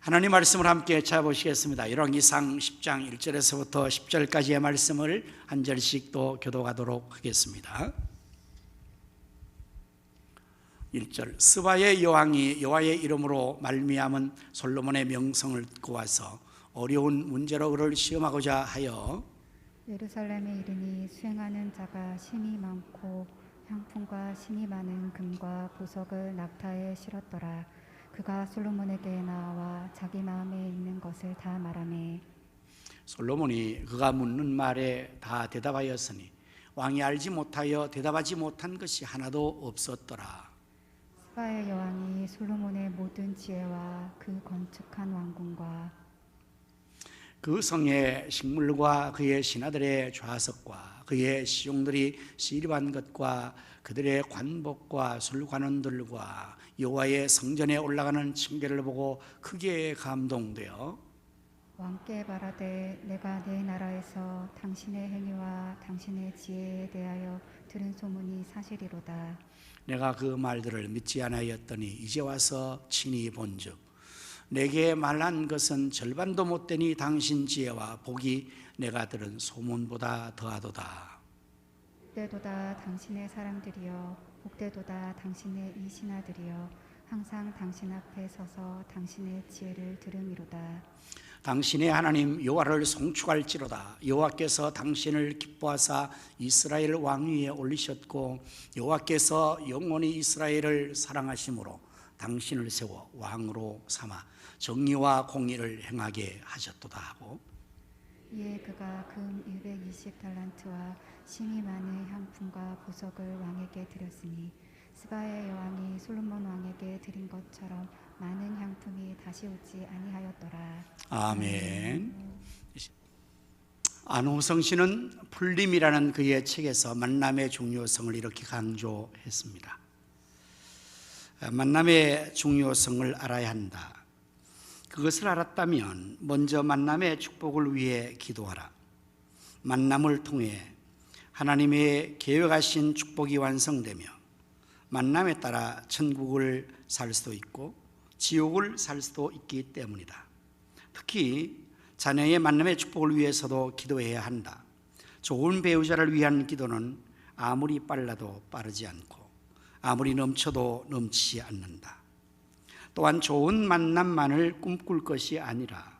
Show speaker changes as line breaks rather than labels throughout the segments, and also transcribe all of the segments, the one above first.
하나님 말씀을 함께 찾아보시겠습니다. 열왕기상 10장 1절에서부터 10절까지의 말씀을 한 절씩 또 교독하도록 하겠습니다. 1절. 스바의 여왕이 여호와의 이름으로 말미암은 솔로몬의 명성을 듣고 와서 어려운 문제로 그를 시험하고자 하여
예루살렘에 이르니 수행하는 자가 심히 많고 향품과 심히 많은 금과 보석을 낙타에 실었더라. 그가 솔로몬에게 나와 자기 마음에 있는 것을 다 말하매
솔로몬이 그가 묻는 말에 다 대답하였으니 왕이 알지 못하여 대답하지 못한 것이 하나도 없었더라.
스바의 여왕이 솔로몬의 모든 지혜와 그 건축한 왕궁과
그 성의 식물과 그의 신하들의 좌석과 그의 시종들이 시립한 것과 그들의 관복과 술관원들과 여호와의 성전에 올라가는 층계를 보고 크게 감동되어
왕께 말하되 내가 내 나라에서 당신의 행위와 당신의 지혜에 대하여 들은 소문이 사실이로다.
내가 그 말들을 믿지 아니하였더니 이제 와서 친히 본즉 내게 말한 것은 절반도 못되니 당신 지혜와 복이 내가 들은 소문보다 더하도다.
복되도다 당신의 사람들이여, 복되도다 당신의 이 신하들이여, 항상 당신 앞에 서서 당신의 지혜를 들음이로다.
당신의 하나님 여호와를 송축할지로다. 여호와께서 당신을 기뻐하사 이스라엘 왕위에 올리셨고 여호와께서 영원히 이스라엘을 사랑하심으로 당신을 세워 왕으로 삼아 정의와 공의를 행하게 하셨도다 하고
이에 그가 금 220달란트와 심히 많은 향품과 보석을 왕에게 드렸으니 스바의 여왕이 솔로몬 왕에게 드린 것처럼 많은 향품이 다시 오지 아니하였더라.
아멘. 안호성 씨는 풀림이라는 그의 책에서 만남의 중요성을 이렇게 강조했습니다. 만남의 중요성을 알아야 한다. 그것을 알았다면 먼저 만남의 축복을 위해 기도하라. 만남을 통해 하나님의 계획하신 축복이 완성되며 만남에 따라 천국을 살 수도 있고 지옥을 살 수도 있기 때문이다. 특히 자녀의 만남의 축복을 위해서도 기도해야 한다. 좋은 배우자를 위한 기도는 아무리 빨라도 빠르지 않고 아무리 넘쳐도 넘치지 않는다. 또한 좋은 만남만을 꿈꿀 것이 아니라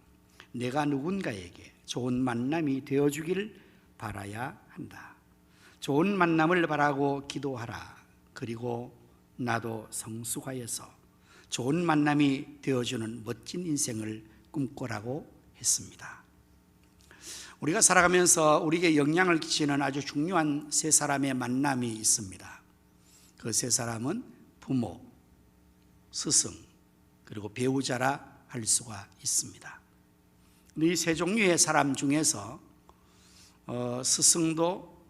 내가 누군가에게 좋은 만남이 되어주길 바라야 한다. 좋은 만남을 바라고 기도하라. 그리고 나도 성숙하여서 좋은 만남이 되어주는 멋진 인생을 꿈꾸라고 했습니다. 우리가 살아가면서 우리에게 영향을 끼치는 아주 중요한 세 사람의 만남이 있습니다. 그 세 사람은 부모, 스승, 그리고 배우자라 할 수가 있습니다. 이 세 종류의 사람 중에서 스승도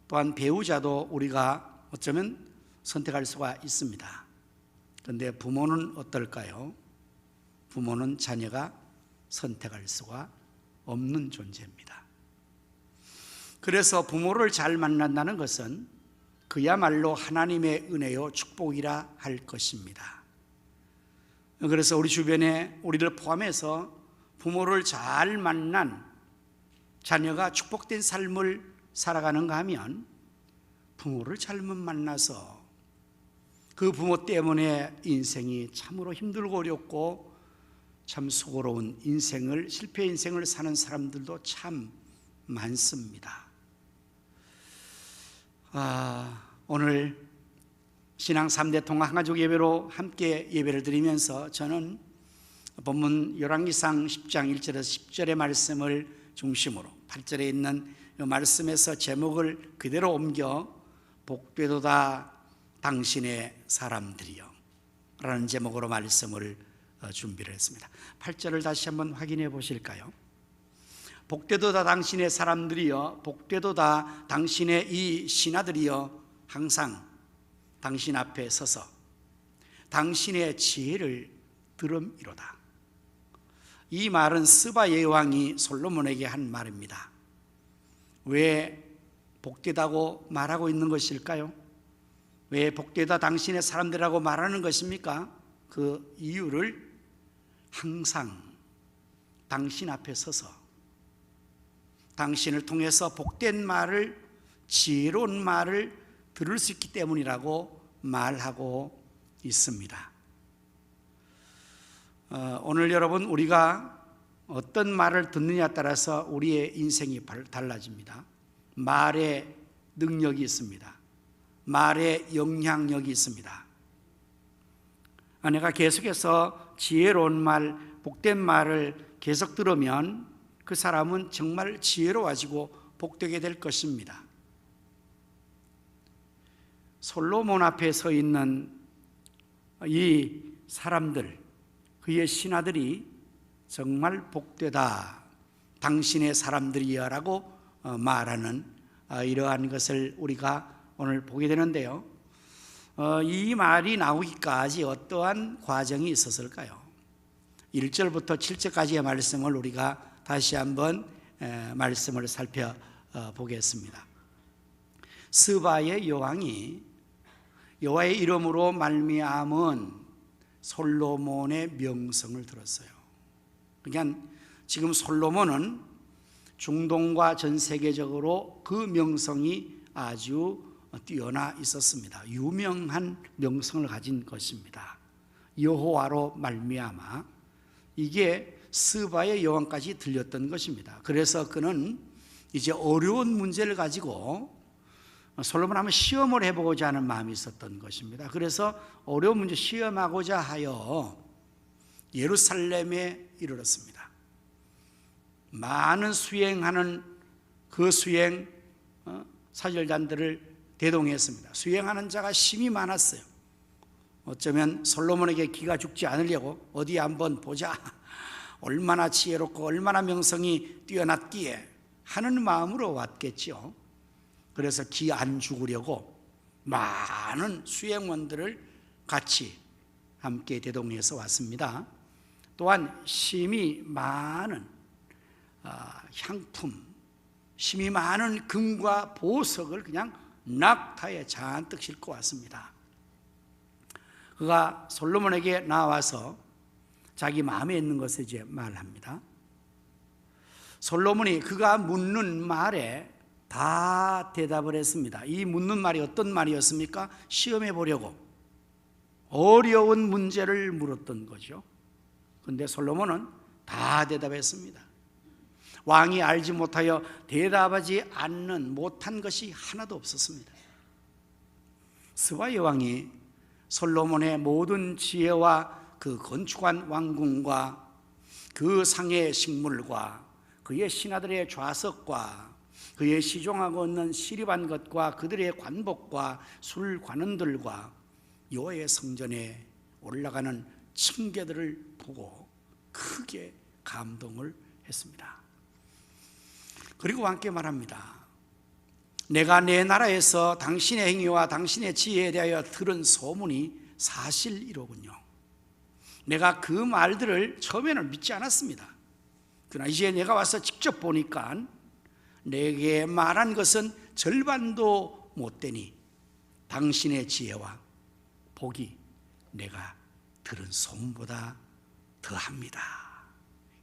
또한 배우자도 우리가 어쩌면 선택할 수가 있습니다. 그런데 부모는 어떨까요? 부모는 자녀가 선택할 수가 없는 존재입니다. 그래서 부모를 잘 만난다는 것은 그야말로 하나님의 은혜요 축복이라 할 것입니다. 그래서 우리 주변에 우리를 포함해서 부모를 잘 만난 자녀가 축복된 삶을 살아가는가 하면 부모를 잘못 만나서 그 부모 때문에 인생이 참으로 힘들고 어렵고 참 수고로운 인생을, 실패 인생을 사는 사람들도 참 많습니다. 오늘 신앙 3대 통합 한가족 예배로 함께 예배를 드리면서 저는 본문 열왕기상 10장 1절에서 10절의 말씀을 중심으로 8절에 있는 이 말씀에서 제목을 그대로 옮겨 복되도다 당신의 사람들이여 라는 제목으로 말씀을 준비를 했습니다. 8절을 다시 한번 확인해 보실까요? 복되도다 당신의 사람들이여, 복되도다 당신의 이 신하들이여, 항상 당신 앞에 서서 당신의 지혜를 들음이로다. 이 말은 스바의 왕이 솔로몬에게 한 말입니다. 왜 복되다고 말하고 있는 것일까요? 왜 복되다 당신의 사람들이라고 말하는 것입니까? 그 이유를 항상 당신 앞에 서서 당신을 통해서 복된 말을, 지혜로운 말을 들을 수 있기 때문이라고 말하고 있습니다. 오늘 여러분, 우리가 어떤 말을 듣느냐에 따라서 우리의 인생이 달라집니다. 말의 능력이 있습니다. 말의 영향력이 있습니다. 내가 계속해서 지혜로운 말, 복된 말을 계속 들으면 그 사람은 정말 지혜로워지고 복되게 될 것입니다. 솔로몬 앞에 서 있는 이 사람들, 그의 신하들이 정말 복되다, 당신의 사람들이여 라고 말하는 이러한 것을 우리가 오늘 보게 되는데요. 이 말이 나오기까지 어떠한 과정이 있었을까요? 1절부터 7절까지의 말씀을 우리가 다시 한번 말씀을 살펴보겠습니다. 스바의 여왕이 여호와의 이름으로 말미암은 솔로몬의 명성을 들었어요. 그러니까 지금 솔로몬은 중동과 전 세계적으로 그 명성이 아주 뛰어나 있었습니다. 유명한 명성을 가진 것입니다. 여호와로 말미암아 이게 스바의 여왕까지 들렸던 것입니다. 그래서 그는 이제 어려운 문제를 가지고 솔로몬 한번 시험을 해보고자 하는 마음이 있었던 것입니다. 그래서 어려운 문제 시험하고자 하여 예루살렘에 이르렀습니다. 많은 수행하는 그 수행 사절단들을 대동했습니다. 수행하는 자가 심히 많았어요. 어쩌면 솔로몬에게 기가 죽지 않으려고 어디 한번 보자, 얼마나 지혜롭고 얼마나 명성이 뛰어났기에 하는 마음으로 왔겠죠. 그래서 기 안 죽으려고 많은 수행원들을 같이 함께 대동해서 왔습니다. 또한 심히 많은 향품, 심히 많은 금과 보석을 그냥 낙타에 잔뜩 싣고 왔습니다. 그가 솔로몬에게 나와서 자기 마음에 있는 것을 이제 말합니다. 솔로몬이 그가 묻는 말에 다 대답을 했습니다. 이 묻는 말이 어떤 말이었습니까? 시험해 보려고 어려운 문제를 물었던 거죠. 그런데 솔로몬은 다 대답했습니다. 왕이 알지 못하여 대답하지 않는 못한 것이 하나도 없었습니다. 스바 여왕이 솔로몬의 모든 지혜와 그 건축한 왕궁과 그 상의 식물과 그의 신하들의 좌석과 그의 시종하고 있는 시립한 것과 그들의 관복과 술관원들과 여호와의 성전에 올라가는 층계들을 보고 크게 감동을 했습니다. 그리고 함께 말합니다. 내가 내 나라에서 당신의 행위와 당신의 지혜에 대하여 들은 소문이 사실이로군요. 내가 그 말들을 처음에는 믿지 않았습니다. 그러나 이제 내가 와서 직접 보니까 내게 말한 것은 절반도 못 되니 당신의 지혜와 복이 내가 들은 소문보다 더합니다.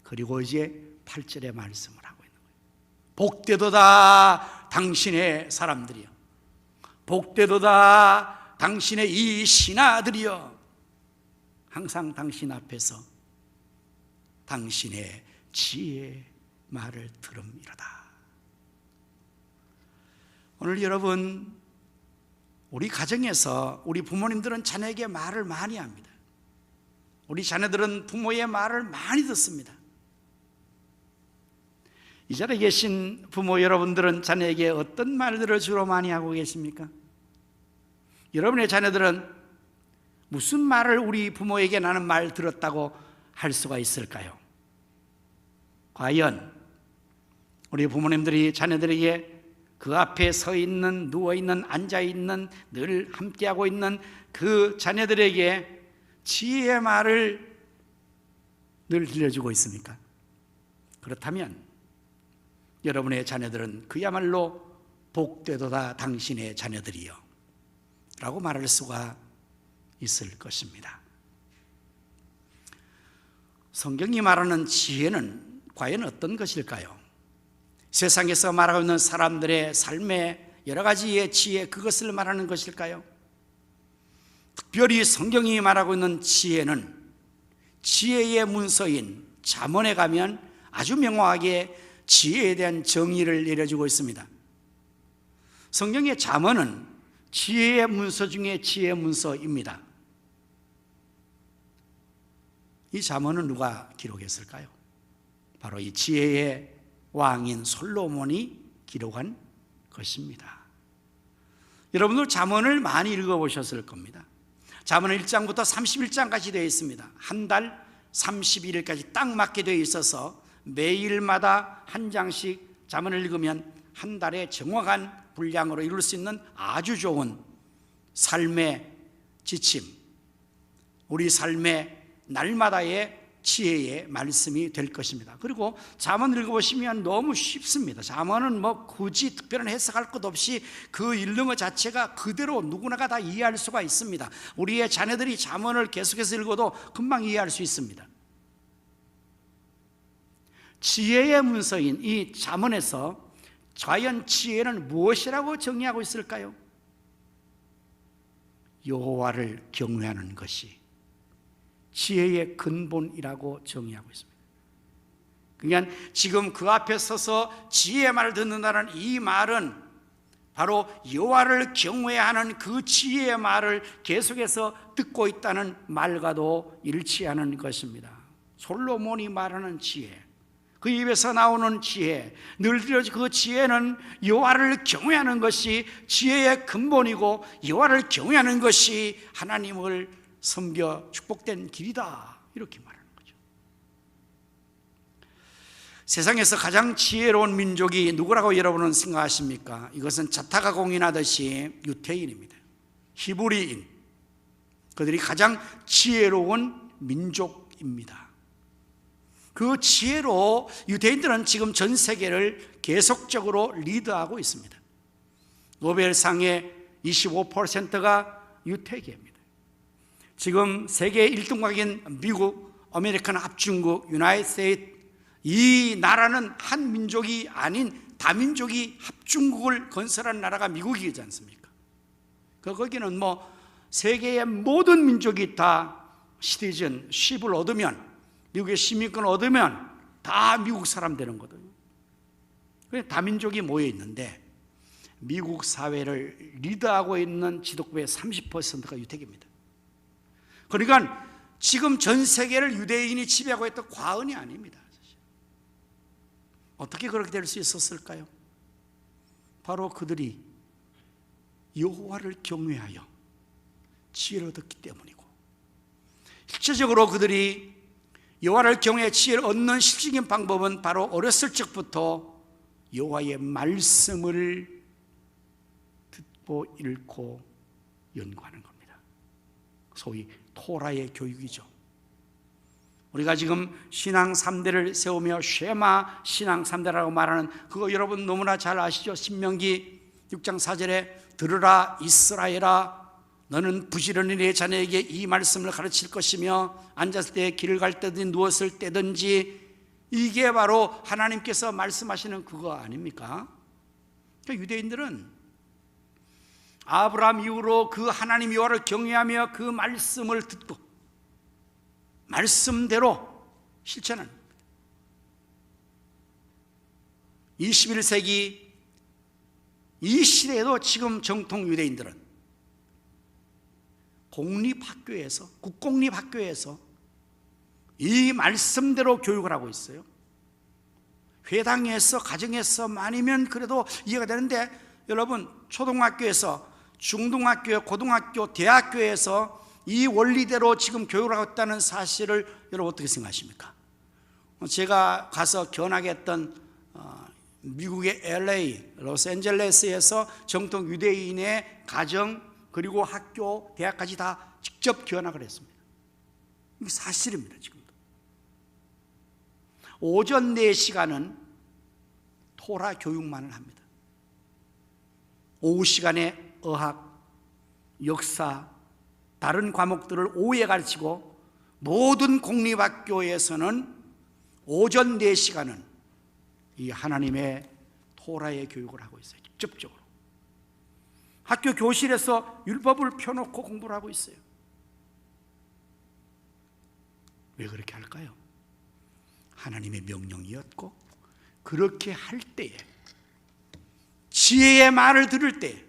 그리고 이제 8절의 말씀을 하고 있는 거예요. 복되도다 당신의 사람들이여, 복되도다 당신의 이 신하들이여, 항상 당신 앞에서 당신의 지혜의 말을 들음이로다. 오늘 여러분, 우리 가정에서 우리 부모님들은 자녀에게 말을 많이 합니다. 우리 자녀들은 부모의 말을 많이 듣습니다. 이 자리에 계신 부모 여러분들은 자녀에게 어떤 말들을 주로 많이 하고 계십니까? 여러분의 자녀들은 무슨 말을 우리 부모에게 나는 말 들었다고 할 수가 있을까요? 과연 우리 부모님들이 자녀들에게 그 앞에 서 있는, 누워 있는, 앉아 있는, 늘 함께하고 있는 그 자녀들에게 지혜의 말을 늘 들려주고 있습니까? 그렇다면 여러분의 자녀들은 그야말로 복되도다 당신의 자녀들이여 라고 말할 수가 있을 것입니다. 성경이 말하는 지혜는 과연 어떤 것일까요? 세상에서 말하고 있는 사람들의 삶의 여러 가지의 지혜, 그것을 말하는 것일까요? 특별히 성경이 말하고 있는 지혜는 지혜의 문서인 잠언에 가면 아주 명확하게 지혜에 대한 정의를 내려주고 있습니다. 성경의 잠언은 지혜의 문서 중에 지혜의 문서입니다. 이 잠언은 누가 기록했을까요? 바로 이 지혜의 왕인 솔로몬이 기록한 것입니다. 여러분들 잠언을 많이 읽어보셨을 겁니다. 잠언은 1장부터 31장까지 되어 있습니다. 한 달 31일까지 딱 맞게 되어 있어서 매일마다 한 장씩 잠언을 읽으면 한 달에 정확한 분량으로 이룰 수 있는 아주 좋은 삶의 지침, 우리 삶의 날마다의 지혜의 말씀이 될 것입니다. 그리고 잠언을 읽어보시면 너무 쉽습니다. 잠언은 굳이 특별한 해석할 것 없이 그 읽는 것 자체가 그대로 누구나가 다 이해할 수가 있습니다. 우리의 자녀들이 잠언을 계속해서 읽어도 금방 이해할 수 있습니다. 지혜의 문서인 이 잠언에서 과연 지혜는 무엇이라고 정의하고 있을까요? 여호와를 경외하는 것이 지혜의 근본이라고 정의하고 있습니다. 그러니까 지금 그 앞에 서서 지혜의 말을 듣는다는 이 말은 바로 여호와를 경외하는 그 지혜의 말을 계속해서 듣고 있다는 말과도 일치하는 것입니다. 솔로몬이 말하는 지혜, 그 입에서 나오는 지혜, 늘 들어지 그 지혜는 여호와를 경외하는 것이 지혜의 근본이고 여호와를 경외하는 것이 하나님을 섬겨 축복된 길이다, 이렇게 말하는 거죠. 세상에서 가장 지혜로운 민족이 누구라고 여러분은 생각하십니까? 이것은 자타가 공인하듯이 유태인입니다. 히브리인, 그들이 가장 지혜로운 민족입니다. 그 지혜로 유대인들은 지금 전 세계를 계속적으로 리드하고 있습니다. 노벨상의 25%가 유태계입니다. 지금 세계 1등국인 미국, 아메리칸 합중국, 유나이티드 스테이트, 이 나라는 한 민족이 아닌 다민족이 합중국을 건설한 나라가 미국이지 않습니까? 거기는 세계의 모든 민족이 다 시티즌십을 얻으면, 미국의 시민권을 얻으면 다 미국 사람 되는 거거든요. 그래서 다민족이 모여 있는데 미국 사회를 리드하고 있는 지도국의 30%가 유태계입니다. 그러니까 지금 전 세계를 유대인이 지배하고 있던 과언이 아닙니다. 어떻게 그렇게 될 수 있었을까요? 바로 그들이 여호와를 경외하여 지혜를 얻었기 때문이고, 실제적으로 그들이 여호와를 경외해 지혜를 얻는 실질적인 방법은 바로 어렸을 적부터 여호와의 말씀을 듣고 읽고 연구하는 겁니다. 소위 토라의 교육이죠. 우리가 지금 신앙 3대를 세우며 쉐마 신앙 3대라고 말하는 그거 여러분 너무나 잘 아시죠? 신명기 6장 4절에 들으라 이스라엘아, 너는 부지런히 내 자녀에게 이 말씀을 가르칠 것이며 앉았을 때 길을 갈 때든지 누웠을 때든지, 이게 바로 하나님께서 말씀하시는 그거 아닙니까? 그러니까 유대인들은 아브라함 이후로 그 하나님 여호와를 경외하며 그 말씀을 듣고 말씀대로 실천하는 겁니다. 21세기 이 시대에도 지금 정통 유대인들은 공립학교에서, 국공립학교에서 이 말씀대로 교육을 하고 있어요. 회당에서, 가정에서 아니면 그래도 이해가 되는데, 여러분 초등학교에서, 중등학교, 고등학교, 대학교에서 이 원리대로 지금 교육을 하고 있다는 사실을 여러분 어떻게 생각하십니까? 제가 가서 견학했던 미국의 LA, 로스앤젤레스에서 정통 유대인의 가정, 그리고 학교, 대학까지 다 직접 견학을 했습니다. 이게 사실입니다. 지금도 오전 4시간은 토라 교육만을 합니다. 오후 시간에 의학, 역사, 다른 과목들을 오후에 가르치고 모든 공립학교에서는 오전 4시간은 이 하나님의 토라의 교육을 하고 있어요. 직접적으로 학교 교실에서 율법을 펴놓고 공부를 하고 있어요. 왜 그렇게 할까요? 하나님의 명령이었고, 그렇게 할 때에, 지혜의 말을 들을 때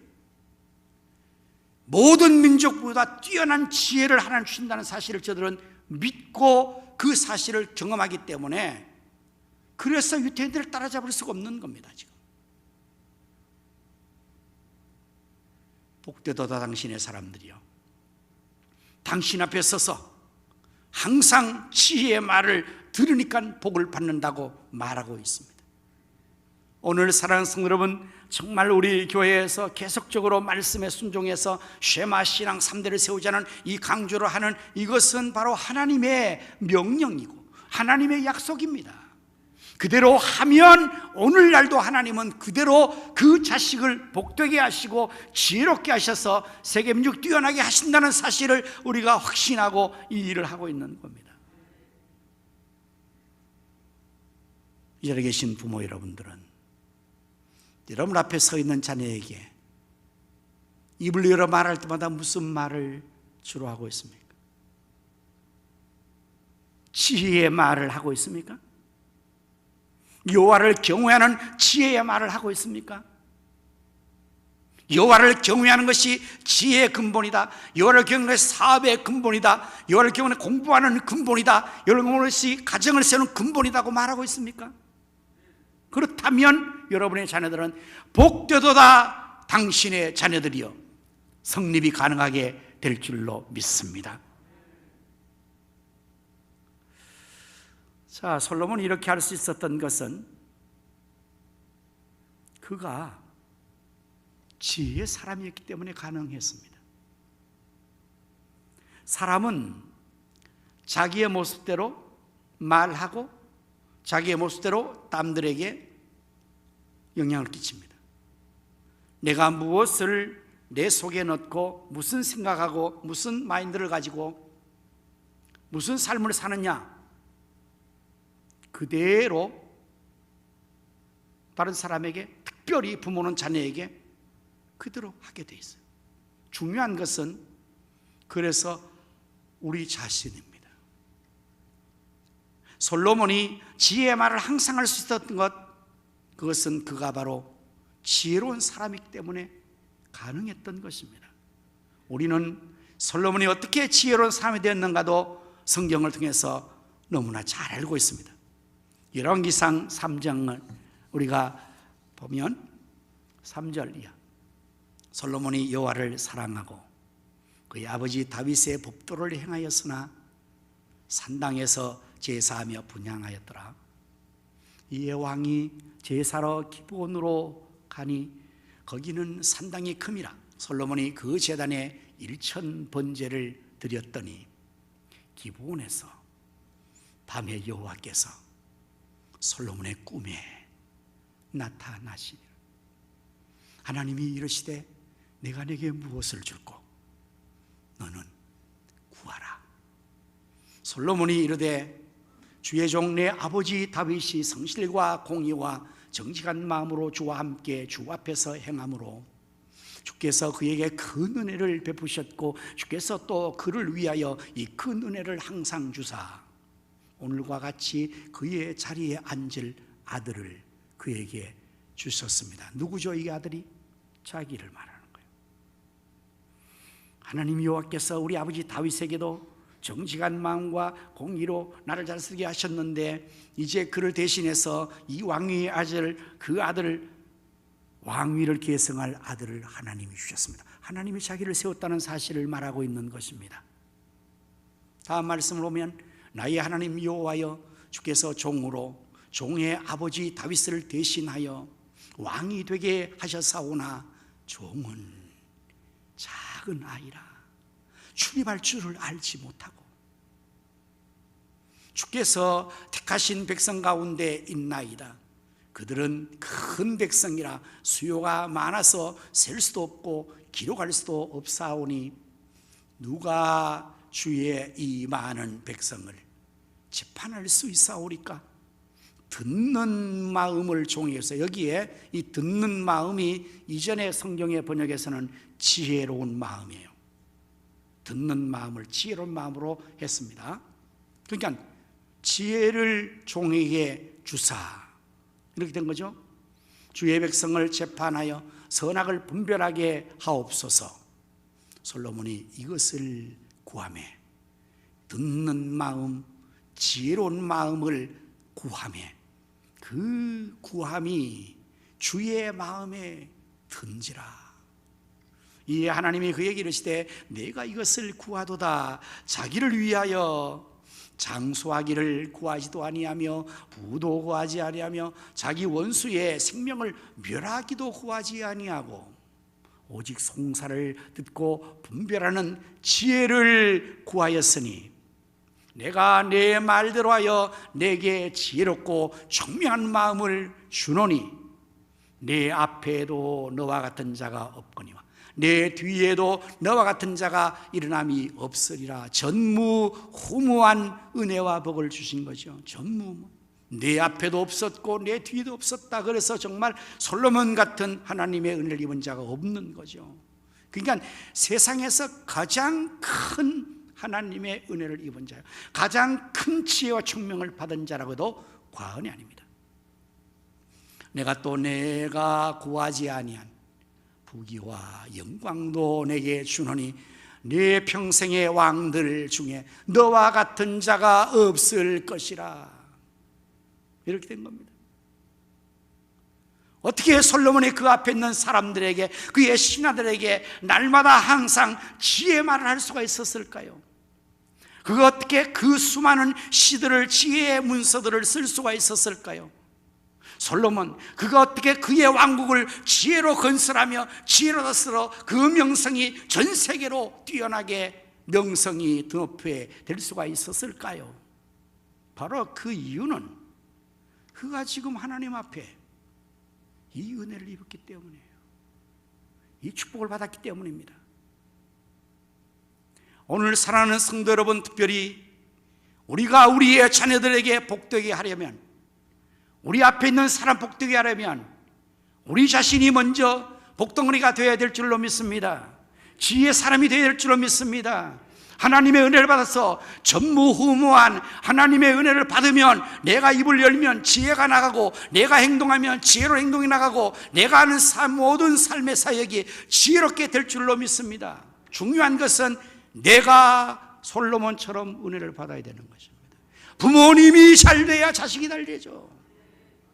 모든 민족보다 뛰어난 지혜를 하나님 주신다는 사실을 저들은 믿고 그 사실을 경험하기 때문에, 그래서 유대인들을 따라잡을 수가 없는 겁니다. 지금 복되도다 당신의 사람들이요, 당신 앞에 서서 항상 지혜의 말을 들으니까 복을 받는다고 말하고 있습니다. 오늘 사랑하는 성도 여러분, 정말 우리 교회에서 계속적으로 말씀에 순종해서 쉐마 신앙 3대를 세우자는 이 강조를 하는 이것은 바로 하나님의 명령이고 하나님의 약속입니다. 그대로 하면 오늘날도 하나님은 그대로 그 자식을 복되게 하시고 지혜롭게 하셔서 세계 민족 뛰어나게 하신다는 사실을 우리가 확신하고 이 일을 하고 있는 겁니다. 이 자리에 계신 부모 여러분들은 여러분 앞에 서 있는 자녀에게 입을 열어 말할 때마다 무슨 말을 주로 하고 있습니까? 지혜의 말을 하고 있습니까? 여호와를 경외하는 지혜의 말을 하고 있습니까? 여호와를 경외하는 것이 지혜의 근본이다, 여호와를 경외하는 것이 사업의 근본이다, 여호와를 경외하는 공부하는 근본이다, 여호와를 경외하는 것이 가정을 세우는 근본이라고 말하고 있습니까? 그렇다면 여러분의 자녀들은 복되도다 당신의 자녀들이여 성립이 가능하게 될 줄로 믿습니다. 자, 솔로몬이 이렇게 할 수 있었던 것은 그가 지혜의 사람이었기 때문에 가능했습니다. 사람은 자기의 모습대로 말하고 자기의 모습대로 남들에게 영향을 끼칩니다. 내가 무엇을 내 속에 넣고 무슨 생각하고 무슨 마인드를 가지고 무슨 삶을 사느냐, 그대로 다른 사람에게, 특별히 부모는 자녀에게 그대로 하게 돼 있어요. 중요한 것은 그래서 우리 자신입니다. 솔로몬이 지혜의 말을 항상 할 수 있었던 것, 그것은 그가 바로 지혜로운 사람이기 때문에 가능했던 것입니다. 우리는 솔로몬이 어떻게 지혜로운 사람이 되었는가도 성경을 통해서 너무나 잘 알고 있습니다. 열왕기상 3장을 우리가 보면 3절 이하, 솔로몬이 여호와를 사랑하고 그의 아버지 다윗의 법도를 행하였으나 산당에서 제사하며 분향하였더라. 이에 왕이 제사로 기브온으로 가니 거기는 산당이 큼이라. 솔로몬이 그 제단에 1천 번제를 드렸더니 기브온에서 밤에 여호와께서 솔로몬의 꿈에 나타나시니라. 하나님이 이르시되 내가 네게 무엇을 줄꼬 너는 구하라. 솔로몬이 이르되 주의 종 내 아버지 다윗이 성실과 공의와 정직한 마음으로 주와 함께 주 앞에서 행함으로 주께서 그에게 큰 은혜를 베푸셨고 주께서 또 그를 위하여 이 큰 은혜를 항상 주사 오늘과 같이 그의 자리에 앉을 아들을 그에게 주셨습니다. 누구죠 이 아들이? 자기를 말하는 거예요. 하나님 여호와께서 우리 아버지 다윗에게도 정직한 마음과 공의로 나를 잘 쓰게 하셨는데 이제 그를 대신해서 이 왕위의 아들, 그 아들을, 왕위를 계승할 아들을 하나님이 주셨습니다. 하나님이 자기를 세웠다는 사실을 말하고 있는 것입니다. 다음 말씀을 보면 나의 하나님 여호와여 주께서 종으로 종의 아버지 다윗을 대신하여 왕이 되게 하셨사오나 종은 작은 아이라 출입할 줄을 알지 못하고 주께서 택하신 백성 가운데 있나이다. 그들은 큰 백성이라 수요가 많아서 셀 수도 없고 기록할 수도 없사오니 누가 주의 이 많은 백성을 재판할 수 있사오리까? 듣는 마음을 종이어서, 여기에 이 듣는 마음이 이전의 성경의 번역에서는 지혜로운 마음이에요. 듣는 마음을 지혜로운 마음으로 했습니다. 그러니까 지혜를 종에게 주사, 이렇게 된 거죠. 주의 백성을 재판하여 선악을 분별하게 하옵소서. 솔로몬이 이것을 구하며, 듣는 마음, 지혜로운 마음을 구하며, 그 구함이 주의 마음에 든지라. 이에 하나님이 그에게 이르시되 내가 이것을 구하도다. 자기를 위하여 장수하기를 구하지도 아니하며 부도 구하지 아니하며 자기 원수의 생명을 멸하기도 구하지 아니하고 오직 송사를 듣고 분별하는 지혜를 구하였으니 내가 내 말대로 하여 내게 지혜롭고 총명한 마음을 주노니 내 앞에도 너와 같은 자가 없거니와 내 뒤에도 너와 같은 자가 일어남이 없으리라. 전무후무한 은혜와 복을 주신 거죠. 전무후무. 내 앞에도 없었고 내 뒤에도 없었다. 그래서 정말 솔로몬 같은 하나님의 은혜를 입은 자가 없는 거죠. 그러니까 세상에서 가장 큰 하나님의 은혜를 입은 자요, 가장 큰 지혜와 총명을 받은 자라고도 과언이 아닙니다. 내가 구하지 아니한 부귀와 영광도 내게 주노니 내 평생의 왕들 중에 너와 같은 자가 없을 것이라. 이렇게 된 겁니다. 어떻게 솔로몬이 그 앞에 있는 사람들에게, 그의 신하들에게 날마다 항상 지혜 말을 할 수가 있었을까요? 그가 어떻게 그 수많은 시들을, 지혜의 문서들을 쓸 수가 있었을까요? 솔로몬, 그가 어떻게 그의 왕국을 지혜로 건설하며 지혜로 다스려 그 명성이 전 세계로 뛰어나게 명성이 드높게 될 수가 있었을까요? 바로 그 이유는 그가 지금 하나님 앞에 이 은혜를 입었기 때문이에요. 이 축복을 받았기 때문입니다. 오늘 사랑하는 성도 여러분, 특별히 우리가 우리의 자녀들에게 복되게 하려면, 우리 앞에 있는 사람 복되게 하려면 우리 자신이 먼저 복덩어리가 되어야 될 줄로 믿습니다. 지혜의 사람이 되어야 될 줄로 믿습니다. 하나님의 은혜를 받아서 전무후무한 하나님의 은혜를 받으면 내가 입을 열면 지혜가 나가고, 내가 행동하면 지혜로 행동이 나가고, 내가 하는 모든 삶의 사역이 지혜롭게 될 줄로 믿습니다. 중요한 것은 내가 솔로몬처럼 은혜를 받아야 되는 것입니다. 부모님이 잘 돼야 자식이 잘 되죠.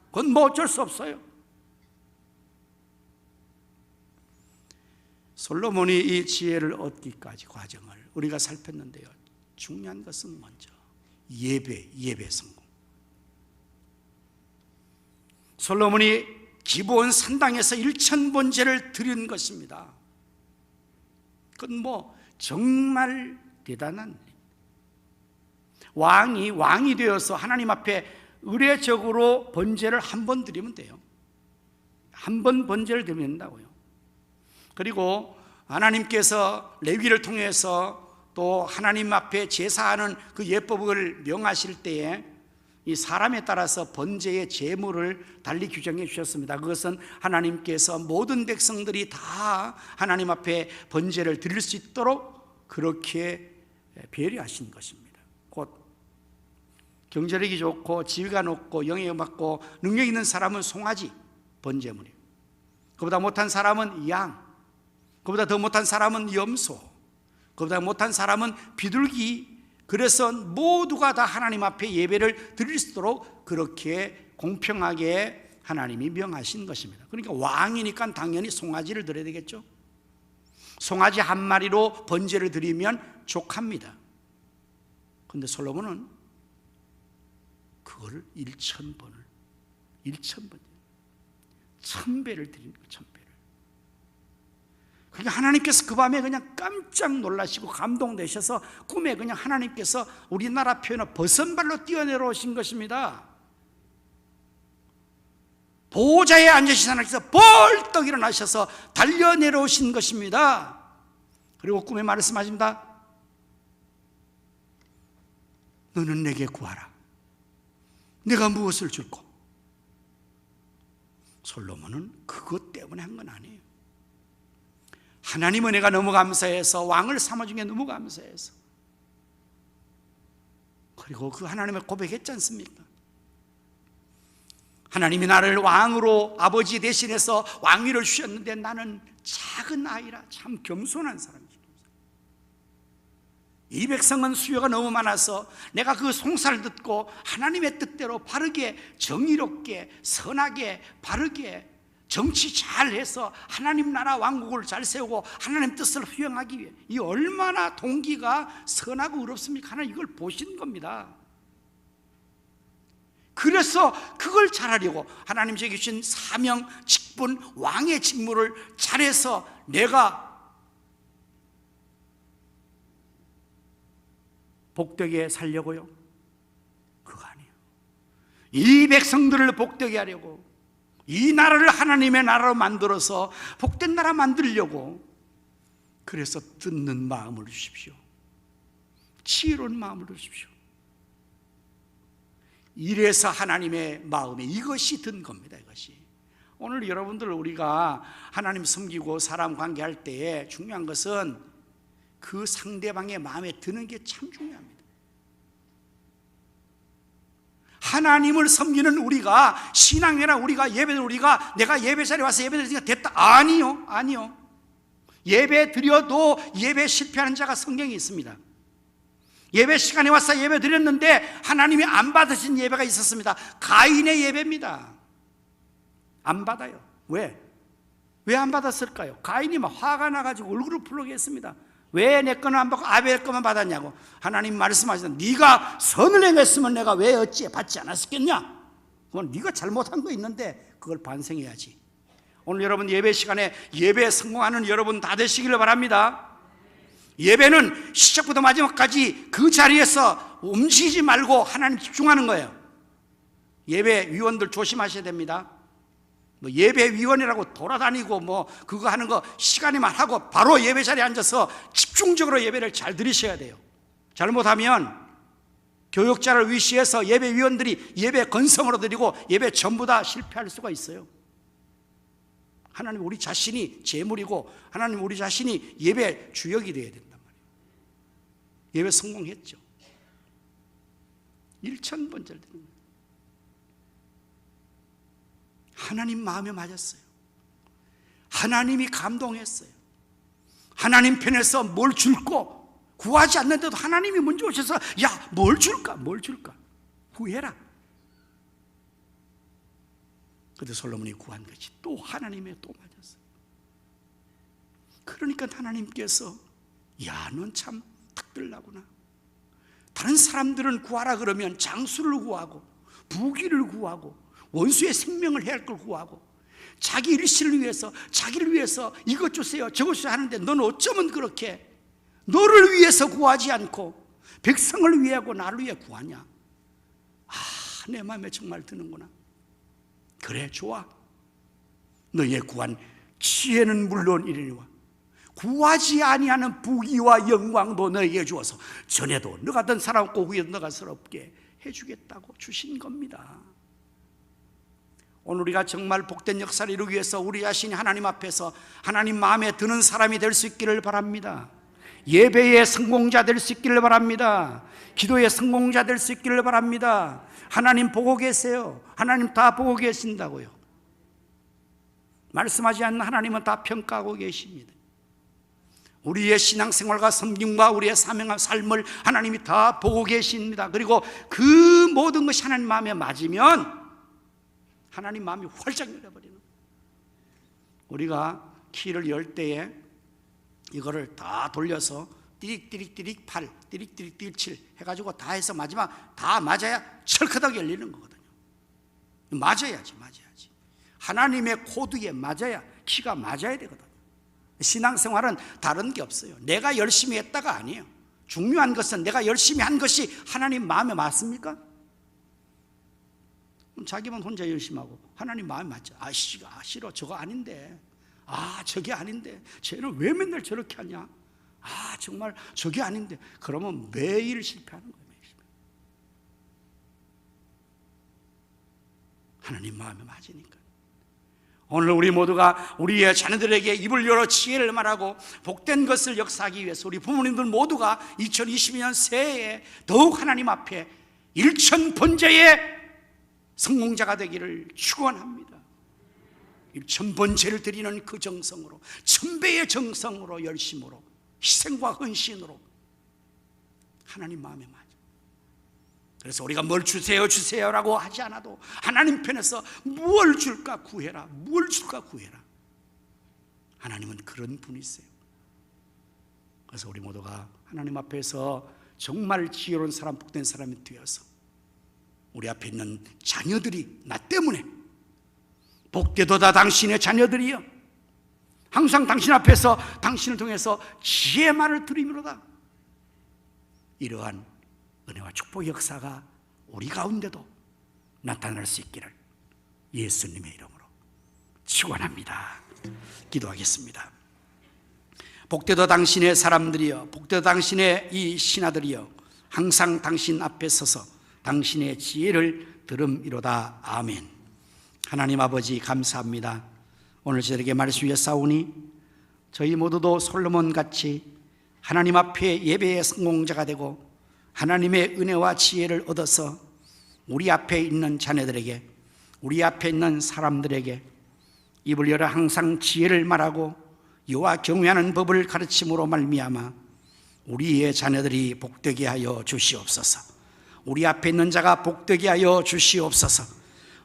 그건 뭐 어쩔 수 없어요. 솔로몬이 이 지혜를 얻기까지 과정을 우리가 살폈는데요, 중요한 것은 먼저 예배 성공. 솔로몬이 기브온 산당에서 1000번제를 드린 것입니다. 그건 뭐 정말 대단한 일. 왕이 되어서 하나님 앞에 의례적으로 번제를 한 번 드리면 돼요. 한 번 번제를 드리면 된다고요. 그리고 하나님께서 레위기를 통해서 또 하나님 앞에 제사하는 그 예법을 명하실 때에 이 사람에 따라서 번제의 제물을 달리 규정해 주셨습니다. 그것은 하나님께서 모든 백성들이 다 하나님 앞에 번제를 드릴 수 있도록 그렇게 배려하신 것입니다. 곧 경제력이 좋고 지위가 높고 영예가 많고 능력 있는 사람은 송아지 번제물이에요. 그보다 못한 사람은 양, 그보다 더 못한 사람은 염소, 그보다 못한 사람은 비둘기. 그래서 모두가 다 하나님 앞에 예배를 드릴 수 있도록 그렇게 공평하게 하나님이 명하신 것입니다. 그러니까 왕이니까 당연히 송아지를 드려야 되겠죠. 송아지 한 마리로 번제를 드리면 족합니다. 그런데 솔로몬은 그거를 1000번 1000배를 드리는 거예요. 1000배를. 그러니까 하나님께서 그 밤에 그냥 깜짝 놀라시고 감동되셔서 꿈에 그냥 하나님께서 우리나라 표현으로 버선발로 뛰어내려오신 것입니다. 보호자에 앉으신 하나님께서 벌떡 일어나셔서 달려내려오신 것입니다. 그리고 꿈에 말씀하십니다. 너는 내게 구하라. 내가 무엇을 줄꼬? 솔로몬은 그것 때문에 한 건 아니에요. 하나님 은혜가 너무 감사해서, 왕을 삼아준 게 너무 감사해서, 그리고 그 하나님의 고백했지 않습니까? 하나님이 나를 왕으로 아버지 대신해서 왕위를 주셨는데 나는 작은 아이라 참 겸손한 사람이죠. 이 백성은 수요가 너무 많아서 내가 그 송사를 듣고 하나님의 뜻대로 바르게, 정의롭게, 선하게, 바르게 정치 잘해서 하나님 나라 왕국을 잘 세우고 하나님 뜻을 수행하기 위해, 이 얼마나 동기가 선하고 의롭습니까? 하나님 이걸 보신 겁니다. 그래서 그걸 잘하려고 하나님 제게 주신 사명, 직분, 왕의 직무를 잘해서 내가 복되게 살려고요? 그거 아니에요. 이 백성들을 복되게 하려고, 이 나라를 하나님의 나라로 만들어서 복된 나라 만들려고, 그래서 듣는 마음을 주십시오. 지혜로운 마음을 주십시오. 이래서 하나님의 마음에 이것이 든 겁니다. 이것이. 오늘 여러분들 우리가 하나님 섬기고 사람 관계할 때에 중요한 것은 그 상대방의 마음에 드는 게 참 중요합니다. 하나님을 섬기는 우리가, 신앙이나 우리가 예배를, 우리가 내가 예배 자리에 와서 예배 드리니까 됐다, 아니요. 아니요. 예배 드려도 예배 실패하는 자가 성경에 있습니다. 예배 시간에 와서 예배 드렸는데 하나님이 안 받으신 예배가 있었습니다. 가인의 예배입니다. 안 받아요. 왜? 왜 안 받았을까요? 가인이 막 화가 나가지고 얼굴을 풀르게 했습니다. 왜 내 거는 안 받고 아벨 거만 받았냐고. 하나님 말씀하시는, 네가 선을 행했으면 내가 왜 어찌 받지 않았겠냐? 그건 네가 잘못한 거 있는데 그걸 반성해야지. 오늘 여러분 예배 시간에 예배 성공하는 여러분 다 되시기를 바랍니다. 예배는 시작부터 마지막까지 그 자리에서 움직이지 말고 하나님 집중하는 거예요. 예배 위원들 조심하셔야 됩니다. 뭐 예배 위원이라고 돌아다니고 뭐 그거 하는 거 시간에만 하고 바로 예배 자리에 앉아서 집중적으로 예배를 잘 드리셔야 돼요. 잘못하면 교육자를 위시해서 예배 위원들이 예배 건성으로 드리고 예배 전부 다 실패할 수가 있어요. 하나님 우리 자신이 재물이고 하나님 우리 자신이 예배 주역이 되어야 된단 말이에요. 예배 성공했죠. 1000번째를 드는 거예요. 하나님 마음에 맞았어요. 하나님이 감동했어요. 하나님 편에서 뭘 줄고 구하지 않는데도 하나님이 먼저 오셔서 야, 뭘 줄까? 뭘 줄까? 구해라. 그런데 솔로몬이 구한 것이 또 하나님의 또 맞았어요. 그러니까 하나님께서 야, 넌 참 특별하구나. 다른 사람들은 구하라 그러면 장수를 구하고 부귀를 구하고 원수의 생명을 해할 걸 구하고 자기 일시를 위해서, 자기를 위해서 이것 주세요 저것 주세요 하는데 너는 어쩌면 그렇게 너를 위해서 구하지 않고 백성을 위하고 나를 위해 구하냐? 아, 내 마음에 정말 드는구나. 그래, 좋아. 너의 구한 지혜는 물론 이르니와 구하지 아니하는 부귀와 영광도 너에게 주어서 전에도 너 같은 사람 없고 후에도 너가 서럽게 해주겠다고 주신 겁니다. 오늘 우리가 정말 복된 역사를 이루기 위해서 우리 자신이 하나님 앞에서 하나님 마음에 드는 사람이 될 수 있기를 바랍니다. 예배의 성공자 될 수 있기를 바랍니다. 기도의 성공자 될 수 있기를 바랍니다. 하나님 보고 계세요. 하나님 다 보고 계신다고요. 말씀하지 않는 하나님은 다 평가하고 계십니다. 우리의 신앙생활과 섬김과 우리의 사명과 삶을 하나님이 다 보고 계십니다. 그리고 그 모든 것이 하나님 마음에 맞으면 하나님 마음이 활짝 열려버리는, 우리가 키를 열 때에 이거를 다 돌려서 띠릭띠릭띠릭 8, 띠릭띠릭띠릭 7 해가지고 다 해서 마지막 다 맞아야 철커덕 열리는 거거든요. 맞아야지. 하나님의 코드에 맞아야, 키가 맞아야 되거든요. 신앙생활은 다른 게 없어요. 내가 열심히 했다가 아니에요. 중요한 것은 내가 열심히 한 것이 하나님 마음에 맞습니까? 자기만 혼자 열심히 하고 하나님 마음에 맞죠. 아, 싫어. 저거 아닌데. 아, 저게 아닌데. 쟤는 왜 맨날 저렇게 하냐? 아, 정말 저게 아닌데. 그러면 매일 실패하는 거예요. 하나님 마음에 맞으니까. 오늘 우리 모두가 우리의 자녀들에게 입을 열어 지혜를 말하고 복된 것을 역사하기 위해서 우리 부모님들 모두가 2022년 새해에 더욱 하나님 앞에 일천번제의 성공자가 되기를 축원합니다. 일천번제를 드리는 그 정성으로, 천배의 정성으로, 열심으로, 희생과 헌신으로 하나님 마음에 맞아. 그래서 우리가 뭘 주세요 주세요라고 하지 않아도 하나님 편에서 무엇을 줄까 구해라, 무엇을 줄까 구해라. 하나님은 그런 분이세요. 그래서 우리 모두가 하나님 앞에서 정말 지혜로운 사람, 복된 사람이 되어서 우리 앞에 있는 자녀들이 나 때문에 복되도다 당신의 자녀들이여, 항상 당신 앞에서 당신을 통해서 지혜만을 드리미로다. 이러한 은혜와 축복의 역사가 우리 가운데도 나타날 수 있기를 예수님의 이름으로 축원합니다. 기도하겠습니다. 복되도 당신의 사람들이여, 복되도 당신의 이 신하들이여, 항상 당신 앞에 서서 당신의 지혜를 들음이로다. 아멘. 하나님 아버지 감사합니다. 오늘 저에게 말씀 주셨사오니 저희 모두도 솔로몬같이 하나님 앞에 예배의 성공자가 되고 하나님의 은혜와 지혜를 얻어서 우리 앞에 있는 자녀들에게, 우리 앞에 있는 사람들에게 입을 열어 항상 지혜를 말하고 여호와 경외하는 법을 가르침으로 말미암아 우리의 자녀들이 복되게 하여 주시옵소서. 우리 앞에 있는 자가 복되게 하여 주시옵소서.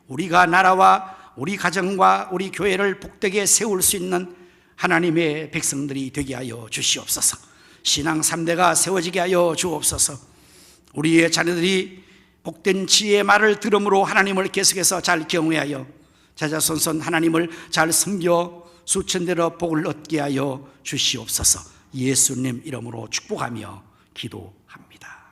우리가 나라와 우리 가정과 우리 교회를 복되게 세울 수 있는 하나님의 백성들이 되게 하여 주시옵소서. 신앙 3대가 세워지게 하여 주옵소서. 우리의 자녀들이 복된 지혜의 말을 들음으로 하나님을 계속해서 잘 경외하여 자자손손 하나님을 잘 섬겨 수천대로 복을 얻게 하여 주시옵소서. 예수님 이름으로 축복하며 기도합니다.